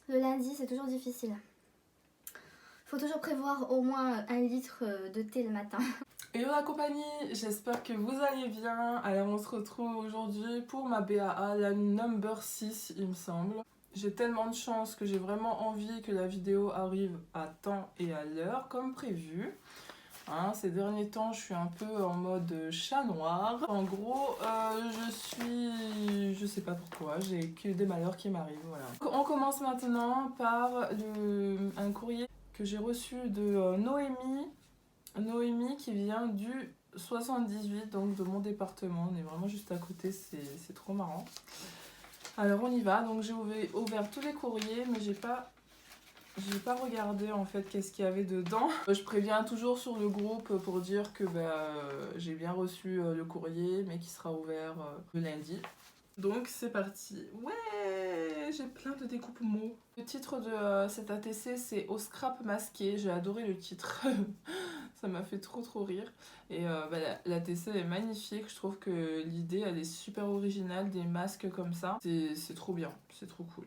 Le lundi, c'est toujours difficile. Faut toujours prévoir au moins 1 litre de thé le matin. Hello la compagnie, j'espère que vous allez bien. Alors on se retrouve aujourd'hui pour ma BAA, la number 6 il me semble. J'ai tellement de chance que j'ai vraiment envie que la vidéo arrive à temps et à l'heure comme prévu. Hein, ces derniers temps je suis un peu en mode chat noir. En gros je sais pas pourquoi, j'ai que des malheurs qui m'arrivent, voilà. On commence maintenant par un courrier que j'ai reçu de Noémie qui vient du 78, donc de mon département. On est vraiment juste à côté, c'est trop marrant. Alors on y va, donc j'ai ouvert tous les courriers, mais j'ai pas regardé en fait qu'est-ce qu'il y avait dedans. Je préviens toujours sur le groupe pour dire que j'ai bien reçu le courrier, mais qui sera ouvert le lundi. Donc c'est parti. Ouais, j'ai plein de découpes mots. Le titre de cet ATC c'est Au scrap masqué. J'ai adoré le titre. Ça m'a fait trop rire. Et l'ATC est magnifique. Je trouve que l'idée elle est super originale, des masques comme ça. C'est trop bien, c'est trop cool.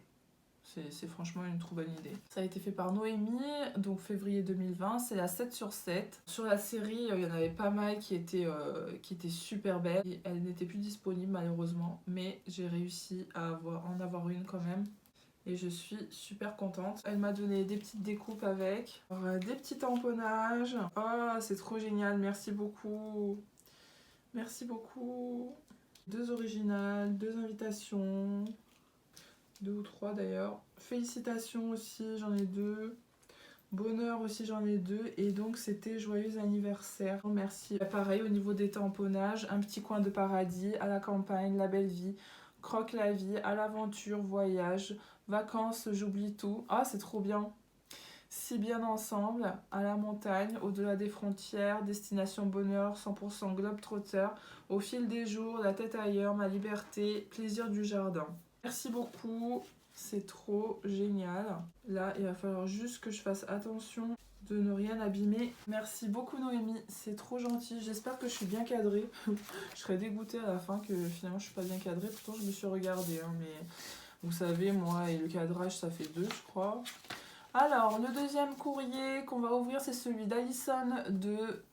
C'est franchement une trop bonne idée. Ça a été fait par Noémie, donc février 2020, c'est la 7/7. Sur la série, il y en avait pas mal qui étaient super belles. Et elle n'était plus disponible malheureusement, mais j'ai réussi à en avoir une quand même. Et je suis super contente. Elle m'a donné des petites découpes avec, des petits tamponnages. Oh, c'est trop génial, merci beaucoup. Merci beaucoup. 2 originales, 2 invitations. 2 ou 3 d'ailleurs. Félicitations aussi, j'en ai 2. Bonheur aussi, j'en ai 2. Et donc, c'était joyeux anniversaire. Merci. Pareil, au niveau des tamponnages, un petit coin de paradis, à la campagne, la belle vie, croque la vie, à l'aventure, voyage, vacances, j'oublie tout. Ah, c'est trop bien. Si bien ensemble, à la montagne, au-delà des frontières, destination bonheur, 100% globe-trotter, au fil des jours, la tête ailleurs, ma liberté, plaisir du jardin. Merci beaucoup, c'est trop génial. Là, il va falloir juste que je fasse attention de ne rien abîmer. Merci beaucoup Noémie, c'est trop gentil. J'espère que je suis bien cadrée. Je serais dégoûtée à la fin que finalement je suis pas bien cadrée. Pourtant je me suis regardée, hein, mais vous savez, moi et le cadrage ça fait 2 je crois. Alors, le deuxième courrier qu'on va ouvrir, c'est celui d'Alison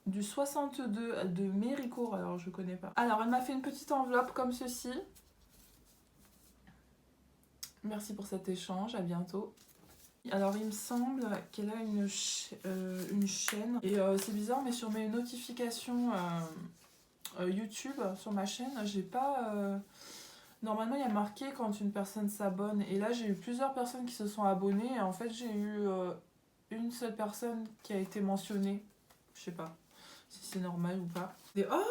du 62 de Méricourt. Alors, je connais pas. Alors, elle m'a fait une petite enveloppe comme ceci. Merci pour cet échange, à bientôt. Alors, il me semble qu'elle a une chaîne. Et c'est bizarre, mais sur mes notifications YouTube, sur ma chaîne, j'ai pas... Normalement, il y a marqué quand une personne s'abonne. Et là, j'ai eu plusieurs personnes qui se sont abonnées. Et en fait, j'ai eu une seule personne qui a été mentionnée. Je sais pas si c'est normal ou pas. Et oh,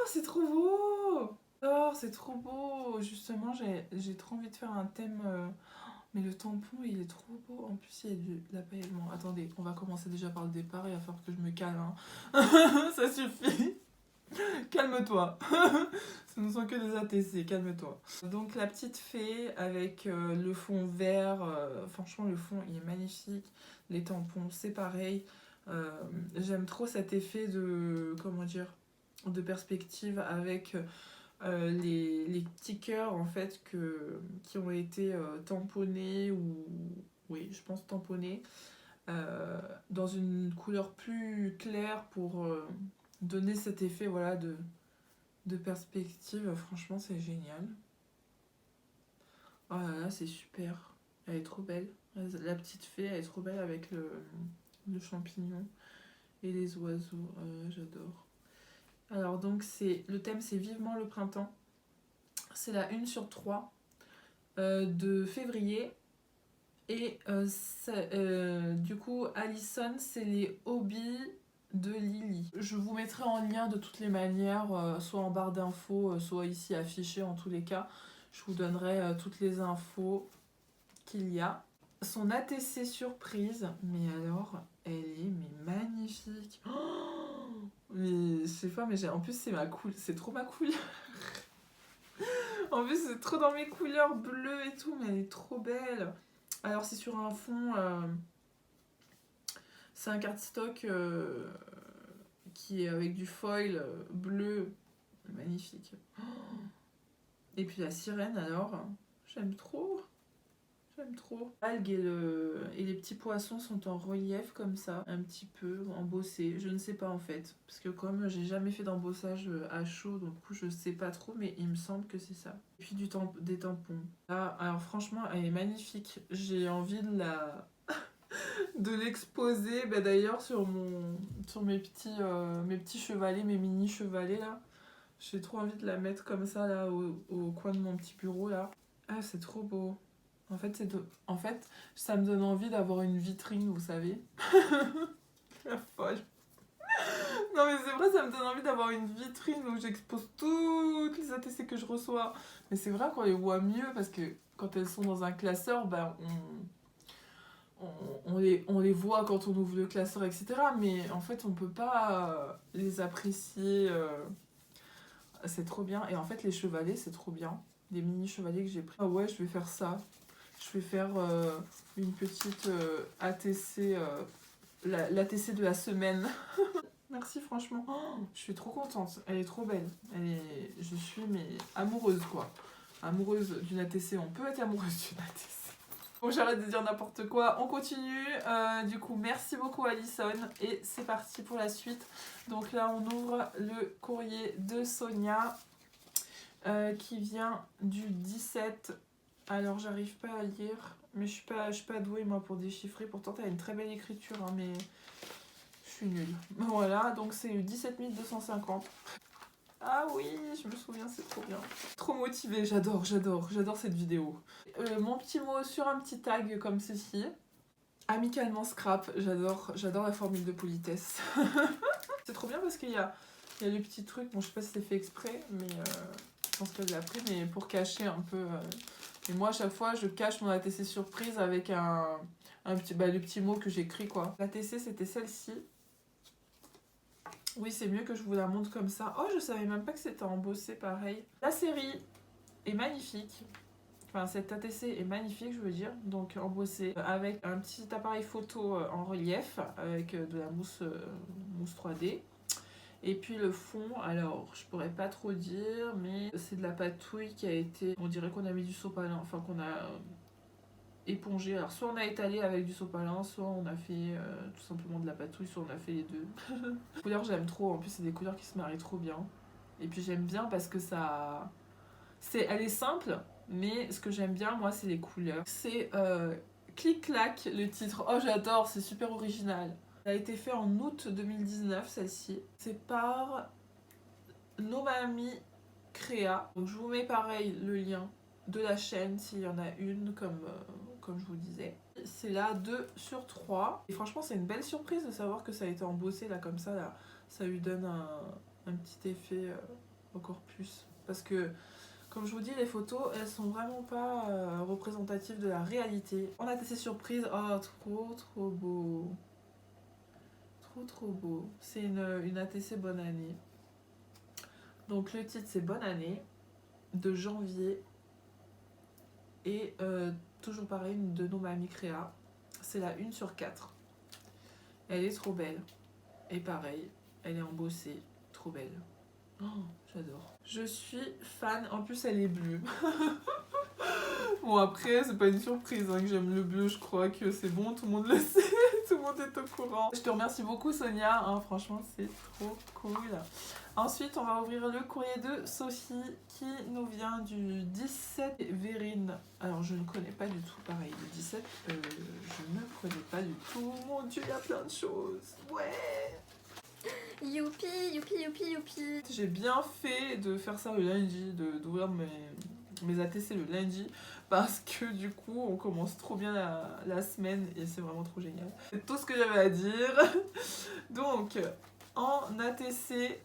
c'est trop beau! Oh, c'est trop beau! Justement, j'ai trop envie de faire un thème. Mais le tampon, il est trop beau. En plus, il y a de la paille. Bon, attendez, on va commencer déjà par le départ. Il va falloir que je me calme. Hein. Ça suffit. Calme-toi. Ce ne sont que des ATC, calme-toi. Donc la petite fée avec le fond vert, franchement le fond il est magnifique. Les tampons c'est pareil. J'aime trop cet effet de, comment dire, de perspective avec les petits cœurs en fait qui ont été tamponnés ou, oui je pense tamponnés dans une couleur plus claire pour donner cet effet voilà de perspective. Franchement c'est génial. Oh là là c'est super, elle est trop belle, la petite fée elle est trop belle avec le champignon et les oiseaux. J'adore. Alors donc le thème c'est vivement le printemps, c'est la 1/3 de février. Et du coup, Alison, c'est les hobbies de Lily. Je vous mettrai en lien de toutes les manières, soit en barre d'infos, soit ici affiché en tous les cas. Je vous donnerai toutes les infos qu'il y a. Son ATC surprise, mais alors, elle est magnifique. Oh, mais je sais pas, mais en plus c'est trop ma couleur. En plus c'est trop dans mes couleurs bleues et tout, mais elle est trop belle. Alors c'est sur un fond, c'est un cardstock qui est avec du foil bleu, magnifique. Et puis la sirène alors, j'aime trop. J'aime trop. Algues et les petits poissons sont en relief comme ça, un petit peu embossés. Je ne sais pas en fait, parce que comme j'ai jamais fait d'embossage à chaud, donc du coup je sais pas trop, mais il me semble que c'est ça. Et puis des tampons. Ah, alors franchement, elle est magnifique. J'ai envie de l'exposer. Bah, d'ailleurs sur mes petits chevalets, mes mini chevalets là. J'ai trop envie de la mettre comme ça là au coin de mon petit bureau là. Ah, c'est trop beau. En fait, ça me donne envie d'avoir une vitrine, vous savez. La folle. Non mais c'est vrai, ça me donne envie d'avoir une vitrine où j'expose toutes les ATC que je reçois. Mais c'est vrai qu'on les voit mieux parce que quand elles sont dans un classeur, ben on les voit quand on ouvre le classeur, etc. Mais en fait, on peut pas les apprécier. C'est trop bien. Et en fait, les chevalets, c'est trop bien. Des mini chevalets que j'ai pris. Ah ouais, je vais faire ça. Je vais faire une petite ATC, l'ATC de la semaine. Merci franchement. Oh, je suis trop contente. Elle est trop belle. Je suis amoureuse quoi. Amoureuse d'une ATC. On peut être amoureuse d'une ATC. Bon, j'arrête de dire n'importe quoi. On continue. Du coup, merci beaucoup Alison. Et c'est parti pour la suite. Donc là, on ouvre le courrier de Sonia qui vient du 17. Alors, j'arrive pas à lire. Mais je suis pas douée moi pour déchiffrer. Pourtant, t'as une très belle écriture. Hein, mais je suis nulle. Voilà, donc c'est 17 250. Ah oui, je me souviens, c'est trop bien. Trop motivée, j'adore cette vidéo. Mon petit mot sur un petit tag comme ceci. Amicalement scrap, j'adore la formule de politesse. C'est trop bien parce qu'il y a le petit truc, bon je sais pas si c'est fait exprès, mais je pense qu'elle l'a pris, mais pour cacher un peu. Et moi à chaque fois je cache mon ATC surprise avec le petit mot que j'écris quoi. L'ATC c'était celle-ci. Oui, c'est mieux que je vous la montre comme ça. Oh, je savais même pas que c'était embossé pareil. La série est magnifique. Enfin, cette ATC est magnifique, je veux dire. Donc, embossé avec un petit appareil photo en relief, avec de la mousse 3D. Et puis le fond, alors, je pourrais pas trop dire, mais c'est de la patouille qui a été... On dirait qu'on a mis du sopalin, enfin qu'on a épongé. Alors, soit on a étalé avec du sopalin, soit on a fait tout simplement de la patouille, soit on a fait les deux. Les couleurs, j'aime trop. En plus, c'est des couleurs qui se marient trop bien. Et puis, j'aime bien parce que ça... Elle est simple, mais ce que j'aime bien, moi, c'est les couleurs. C'est Clic-Clac, le titre. Oh, j'adore, c'est super original. Elle a été fait en août 2019, celle-ci. C'est par Nomami Créa. Donc, je vous mets pareil le lien de la chaîne s'il y en a une, comme je vous disais. C'est là 2 sur 3. Et franchement, c'est une belle surprise de savoir que ça a été embossé là comme ça. Là. Ça lui donne un petit effet encore plus. Parce que, comme je vous dis, les photos, elles sont vraiment pas représentatives de la réalité. On a testé surprise. Oh, trop beau. Trop beau. C'est une ATC bonne année. Donc le titre, c'est Bonne année, de janvier. Et toujours pareil, de Nomami Créa. C'est la 1 sur 4. Elle est trop belle. Et pareil, elle est embossée. Trop belle. Oh, j'adore. Je suis fan. En plus, elle est bleue. Bon, après, c'est pas une surprise hein, que j'aime le bleu. Je crois que c'est bon, tout le monde le sait. Tout le monde est au courant. Je te remercie beaucoup, Sonia. Hein, franchement, c'est trop cool. Ensuite, on va ouvrir le courrier de Sophie qui nous vient du 17 Vérine. Alors, je ne connais pas du tout, pareil. Le 17, je ne connais pas du tout. Mon Dieu, il y a plein de choses. Ouais. Youpi. J'ai bien fait de faire ça le lundi, d'ouvrir mes ATC le lundi, parce que du coup, on commence trop bien la semaine et c'est vraiment trop génial. C'est tout ce que j'avais à dire. Donc, en ATC...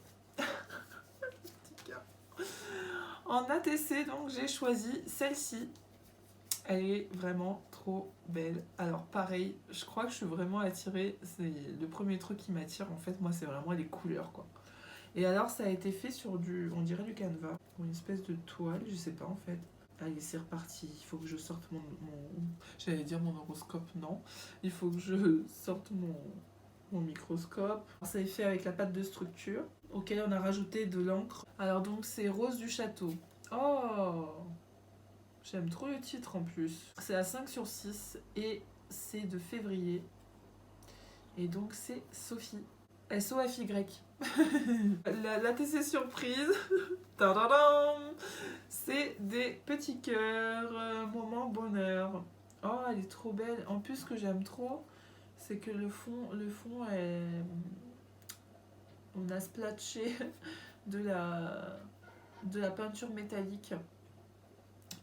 En ATC, donc j'ai choisi celle-ci. Elle est vraiment trop belle. Alors pareil, je crois que je suis vraiment attirée. C'est le premier truc qui m'attire en fait, moi c'est vraiment les couleurs quoi. Et alors ça a été fait sur on dirait du canevas, une espèce de toile, je sais pas en fait. Allez, c'est reparti. Il faut que je sorte j'allais dire mon horoscope, non. Il faut que je sorte mon microscope. Ça est fait avec la pâte de structure, auquel on a rajouté de l'encre. Alors donc c'est Rose du Château. Oh, J'aime trop le titre en plus. C'est à 5/6 et c'est de février. Et donc c'est Sophie. S-O-F-Y. La TC surprise, tadadam, c'est des petits cœurs, moment bonheur. Oh, elle est trop belle. En plus, ce que j'aime trop, c'est que le fond est... On a splatché de la peinture métallique.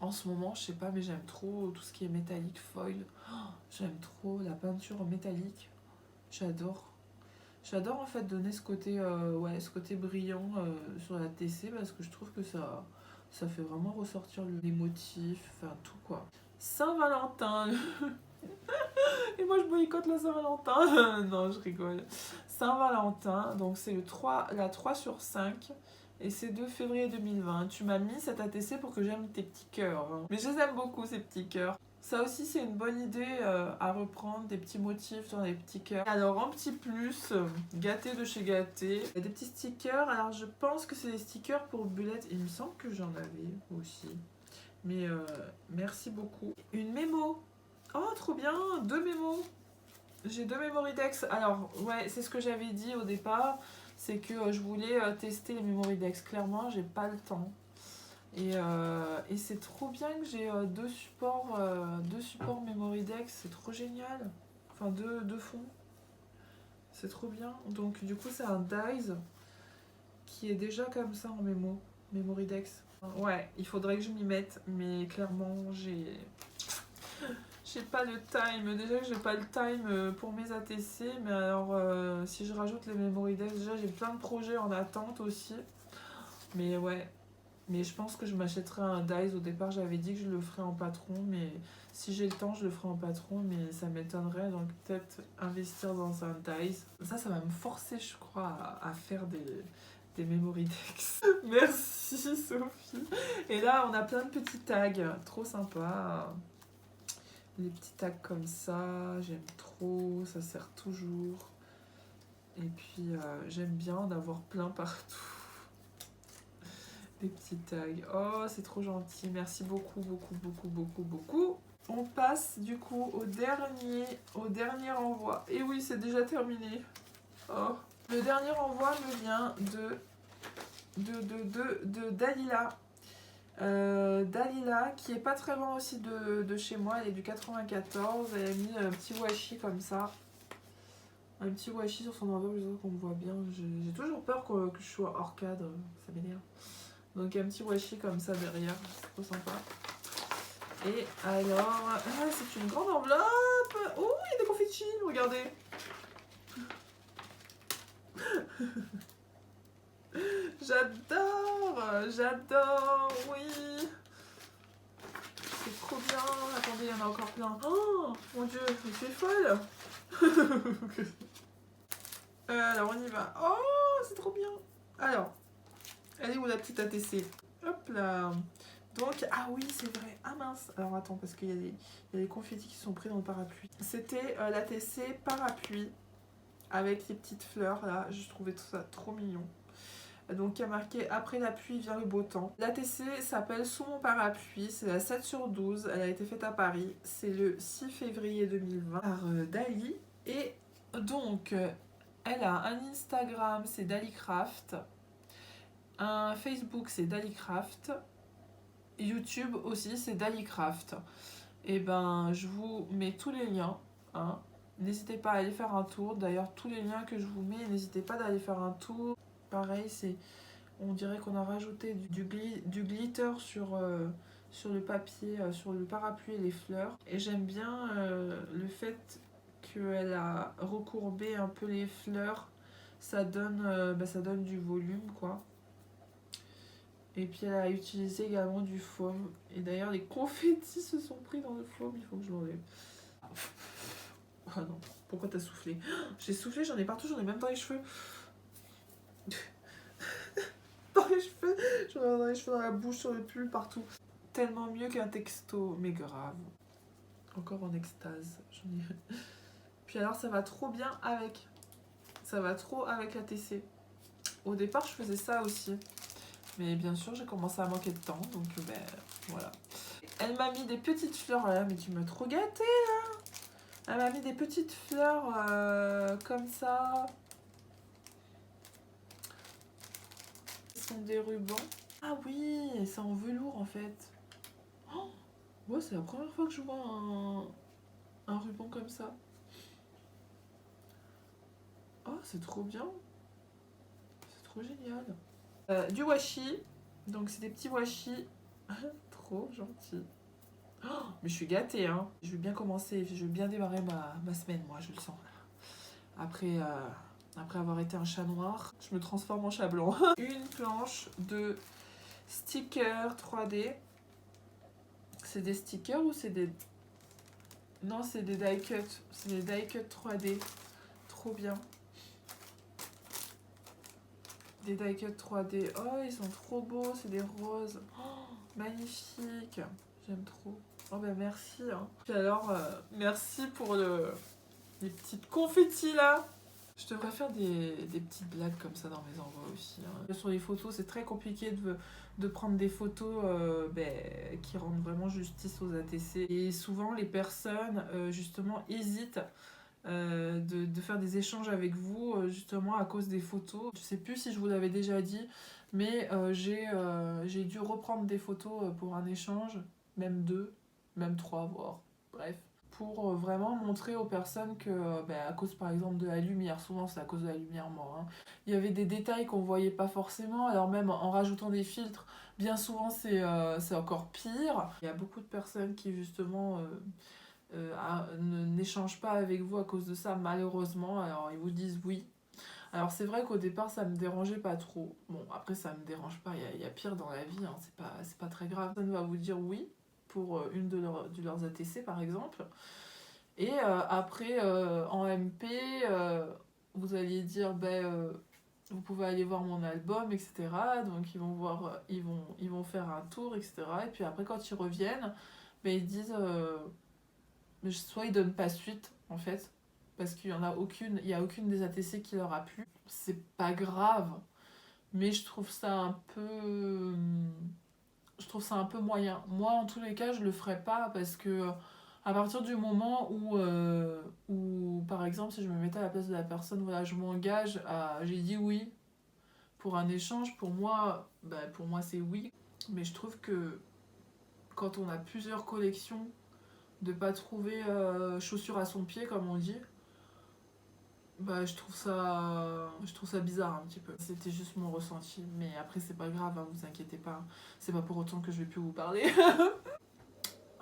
En ce moment, je sais pas, mais j'aime trop tout ce qui est métallique, foil. Oh, j'aime trop la peinture métallique. J'adore. J'adore en fait donner ce côté, ce côté brillant sur la TC parce que je trouve que ça fait vraiment ressortir les motifs, enfin tout quoi. Saint-Valentin. Et moi je boycotte la Saint-Valentin. Non, je rigole. Saint-Valentin, donc c'est la 3/5 et c'est de février 2020. Tu m'as mis cette ATC pour que j'aime tes petits cœurs. Hein. Mais je les aime beaucoup ces petits cœurs. Ça aussi c'est une bonne idée à reprendre, des petits motifs dans les petits cœurs. Alors en petit plus, Gâté de chez Gâté, des petits stickers. Alors je pense que c'est des stickers pour Bullet, il me semble que j'en avais aussi. Mais merci beaucoup. Une mémo. Oh trop bien, 2 mémos. J'ai 2 Memoridex. Alors ouais, c'est ce que j'avais dit au départ, c'est que je voulais tester les Memoridex. Clairement, j'ai pas le temps. Et c'est trop bien que j'ai 2 supports Memoridex, c'est trop génial. Enfin, deux fonds. C'est trop bien. Donc, du coup, c'est un Dies qui est déjà comme ça en Memoridex. Ouais, il faudrait que je m'y mette, mais clairement, j'ai pas le time. Déjà que j'ai pas le time pour mes ATC, mais alors, si je rajoute les Memoridex, déjà, j'ai plein de projets en attente aussi. Mais ouais. Mais je pense que je m'achèterai un Dies. Au départ, j'avais dit que je le ferais en patron, mais si j'ai le temps, je le ferai en patron, mais ça m'étonnerait. Donc peut-être investir dans un Dies. Ça va me forcer, je crois, à faire des Memoridex. Merci Sophie. Et là, on a plein de petits tags. Trop sympa. Les petits tags comme ça, j'aime trop. Ça sert toujours. Et puis, j'aime bien d'avoir plein partout. Des petits tags. Oh, c'est trop gentil. Merci beaucoup, beaucoup, beaucoup, beaucoup, beaucoup. On passe du coup au dernier envoi. Et oui, c'est déjà terminé. Oh. Le dernier envoi me vient de Dalila. Dalila, qui est pas très loin aussi de chez moi. Elle est du 94. Elle a mis un petit washi comme ça. Un petit washi sur son enveloppe, je veux qu'on me voit bien. J'ai toujours peur que je sois hors cadre. Ça m'énerve. Donc un petit washi comme ça derrière, c'est trop sympa. Et alors, c'est une grande enveloppe. Oh, il y a des confettis, regardez. J'adore, oui. C'est trop bien. Attendez, il y en a encore plein. Oh, mon Dieu, je suis folle. Alors, on y va. Oh, c'est trop bien. Alors, elle est où la petite ATC? Hop là. Donc, ah oui, c'est vrai. Ah mince. Alors attends, parce qu'il y a des confettis qui sont pris dans le parapluie. C'était l'ATC parapluie avec les petites fleurs là. Je trouvais tout ça trop mignon. Donc, il y a marqué après la pluie vient le beau temps. L'ATC s'appelle Sous mon parapluie. C'est la 7/12. Elle a été faite à Paris. C'est le 6 février 2020 par Dali. Et donc, elle a un Instagram, c'est Dalicraft. Un Facebook, c'est Dalicraft. YouTube aussi, c'est Dalicraft. Et ben, je vous mets tous les liens. Hein. N'hésitez pas à aller faire un tour. D'ailleurs, tous les liens que je vous mets, n'hésitez pas d'aller faire un tour. Pareil, on dirait qu'on a rajouté du glitter sur le papier, sur le parapluie et les fleurs. Et j'aime bien le fait qu'elle a recourbé un peu les fleurs. Ça donne du volume, quoi. Et puis elle a utilisé également du foam. Et d'ailleurs les confettis se sont pris dans le foam. Il faut que je l'enlève. Oh non, pourquoi t'as soufflé? J'ai soufflé, j'en ai partout, j'en ai même dans les cheveux. Dans les cheveux, j'en ai dans les cheveux, dans la bouche, sur le pull, partout. Tellement mieux qu'un texto, mais grave. Encore en extase. Puis alors ça va trop bien avec. Ça va trop avec la TC. Au départ je faisais ça aussi. Mais bien sûr, j'ai commencé à manquer de temps, donc voilà. Elle m'a mis des petites fleurs là, mais tu m'as trop gâtée là. Elle m'a mis des petites fleurs comme ça. Ce sont des rubans. Ah oui, c'est en velours en fait. Oh, ouais, c'est la première fois que je vois un ruban comme ça. Oh, c'est trop bien. C'est trop génial. Du washi. Donc c'est des petits washi. Trop gentil. Oh, mais je suis gâtée, hein. Je vais bien commencer, je vais bien démarrer ma semaine, moi, je le sens. Après avoir été un chat noir, je me transforme en chat blanc. Une planche de stickers 3D. C'est des stickers ou c'est des... Non, c'est des die cut. C'est des die cut 3D. Trop bien. Des die cut 3D. Oh, ils sont trop beaux, c'est des roses. Oh, magnifique. J'aime trop. Oh ben merci. Hein. Puis alors, merci pour les petites confettis là. Je devrais faire des petites blagues comme ça dans mes envois aussi. Hein. Sur les photos, c'est très compliqué de prendre des photos qui rendent vraiment justice aux ATC. Et souvent, les personnes, justement, hésitent de faire des échanges avec vous, justement, à cause des photos. Je sais plus si je vous l'avais déjà dit, mais j'ai dû reprendre des photos pour un échange, même 2, même 3, voire. Bref. Pour vraiment montrer aux personnes que, à cause par exemple de la lumière, souvent c'est à cause de la lumière moi, hein, il y avait des détails qu'on voyait pas forcément, alors même en rajoutant des filtres, bien souvent c'est encore pire. Il y a beaucoup de personnes qui justement n'échangent pas avec vous à cause de ça malheureusement, alors ils vous disent oui. Alors c'est vrai qu'au départ ça me dérangeait pas trop, bon après ça me dérange pas, il y a pire dans la vie, hein, c'est pas très grave. Personne va vous dire oui pour une de leurs ATC par exemple. Et après, en MP, vous alliez dire, vous pouvez aller voir mon album, etc. Donc ils vont voir, ils vont faire un tour, etc. Et puis après, quand ils reviennent, ils disent, soit ils donnent pas suite, en fait, parce qu'il y a aucune des ATC qui leur a plu. C'est pas grave, mais je trouve ça un peu, moyen. Moi, en tous les cas, je le ferai pas parce que à partir du moment où par exemple, si je me mettais à la place de la personne, voilà, je m'engage j'ai dit oui pour un échange, pour moi c'est oui. Mais je trouve que quand on a plusieurs collections, de pas trouver chaussure à son pied, comme on dit, je trouve ça bizarre un petit peu. C'était juste mon ressenti, mais après c'est pas grave, hein, vous inquiétez pas. C'est pas pour autant que je vais plus vous parler.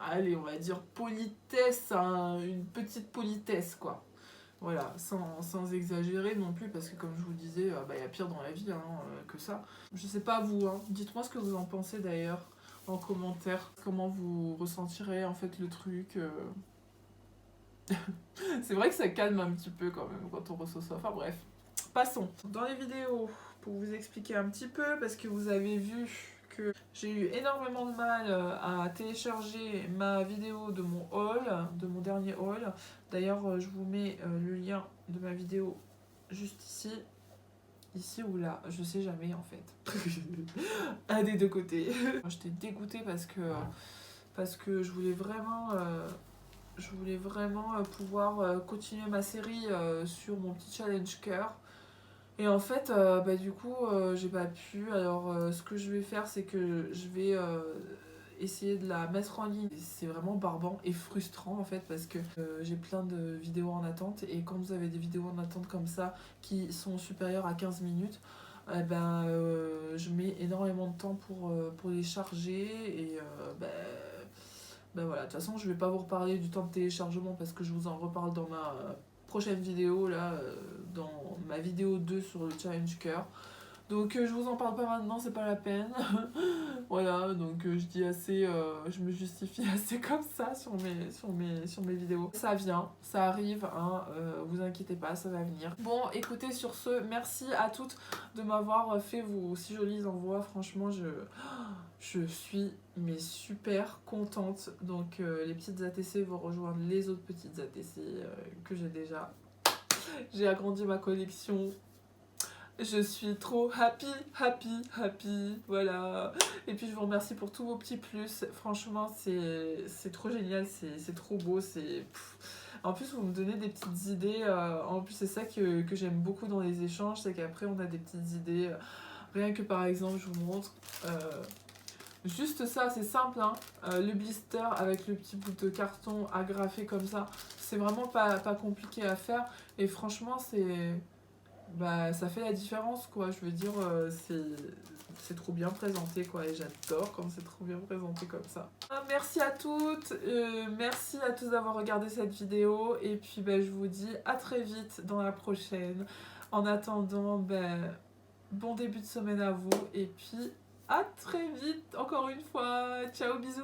Allez, on va dire politesse, hein, une petite politesse quoi. Voilà, sans exagérer non plus, parce que comme je vous disais, y a pire dans la vie hein, que ça. Je sais pas vous, hein. Dites-moi ce que vous en pensez d'ailleurs en commentaire, comment vous ressentirez en fait le truc. C'est vrai que ça calme un petit peu quand même quand on reçoit ça. Enfin bref, passons. Dans les vidéos, pour vous expliquer un petit peu, parce que vous avez vu que j'ai eu énormément de mal à télécharger ma vidéo de mon haul, de mon dernier haul. D'ailleurs, je vous mets le lien de ma vidéo juste ici ou là, je sais jamais en fait. Un des deux côtés. J'étais dégoûtée parce que je voulais vraiment pouvoir continuer ma série sur mon petit challenge cœur. Et en fait, du coup, j'ai pas pu. Alors, ce que je vais faire, c'est que je vais essayer de la mettre en ligne. C'est vraiment barbant et frustrant en fait, parce que j'ai plein de vidéos en attente. Et quand vous avez des vidéos en attente comme ça, qui sont supérieures à 15 minutes, je mets énormément de temps pour les charger. Et voilà, de toute façon, je vais pas vous reparler du temps de téléchargement parce que je vous en reparle dans ma prochaine vidéo, là, dans ma vidéo 2 sur le challenge cœur. Donc je vous en parle pas maintenant, c'est pas la peine. Voilà, donc je dis assez, je me justifie assez comme ça sur mes vidéos. Ça vient, ça arrive, hein, vous inquiétez pas, ça va venir. Bon, écoutez, sur ce, merci à toutes de m'avoir fait vos si jolis envois. Franchement, je suis super contente. Donc les petites ATC vont rejoindre les autres petites ATC que j'ai déjà. J'ai agrandi ma collection Je suis trop happy, voilà. Et puis je vous remercie pour tous vos petits plus. Franchement, c'est trop génial, c'est trop beau. En plus, vous me donnez des petites idées. En plus, c'est ça que j'aime beaucoup dans les échanges, c'est qu'après, on a des petites idées. Rien que par exemple, je vous montre. Juste ça, c'est simple, hein. Le blister avec le petit bout de carton agrafé comme ça, c'est vraiment pas compliqué à faire. Et franchement, bah, ça fait la différence, quoi. Je veux dire, c'est trop bien présenté, quoi. Et j'adore quand c'est trop bien présenté comme ça. Merci à toutes, merci à tous d'avoir regardé cette vidéo. Et puis, bah, je vous dis à très vite dans la prochaine. En attendant, bah, bon début de semaine à vous. Et puis, à très vite, encore une fois. Ciao, bisous.